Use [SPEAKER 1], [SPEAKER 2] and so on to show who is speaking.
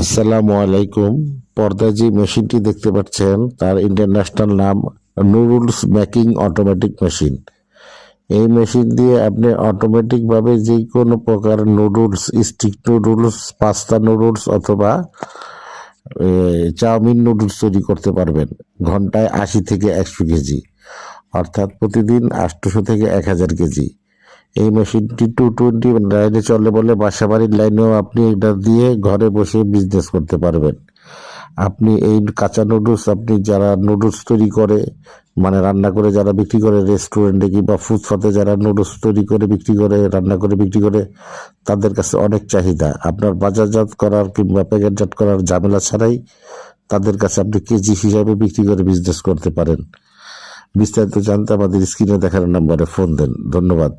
[SPEAKER 1] আসসালামু আলাইকুম। পর্দায় যে মেশিনটি দেখতে পাচ্ছেন তার ইন্টারন্যাশনাল নাম নুডলস মেকিং অটোমেটিক মেশিন। এই মেশিন দিয়ে আপনি অটোমেটিকভাবে যে কোনো প্রকার noodles, stick noodles, pasta noodles অথবা চাউমিন নুডলস তৈরি করতে পারবেন ঘন্টায় 80 থেকে 100 কেজি, অর্থাৎ প্রতিদিন 800 থেকে 1000 কেজি। এই মেশিনটি 220 লাইনে চলে বলে বাসা বাড়ির লাইনেও আপনি এটা দিয়ে ঘরে বসে বিজনেস করতে পারবেন। আপনি এই কাঁচা নুডলস, আপনি যারা নুডলস তৈরি করে মানে রান্না করে যারা বিক্রি করে রেস্টুরেন্টে কিংবা ফুটপাতে, যারা নুডলস তৈরি করে বিক্রি করে, রান্না করে বিক্রি করে, তাদের কাছে অনেক চাহিদা। আপনার বাজারজাত করার কিংবা প্যাকেটজাত করার ঝামেলা ছাড়াই তাদের কাছে আপনি কেজি হিসাবে বিক্রি করে বিজনেস করতে পারেন। বিস্তারিত জানতে আমাদের স্ক্রিনে দেখার নাম্বারে ফোন দেন। ধন্যবাদ।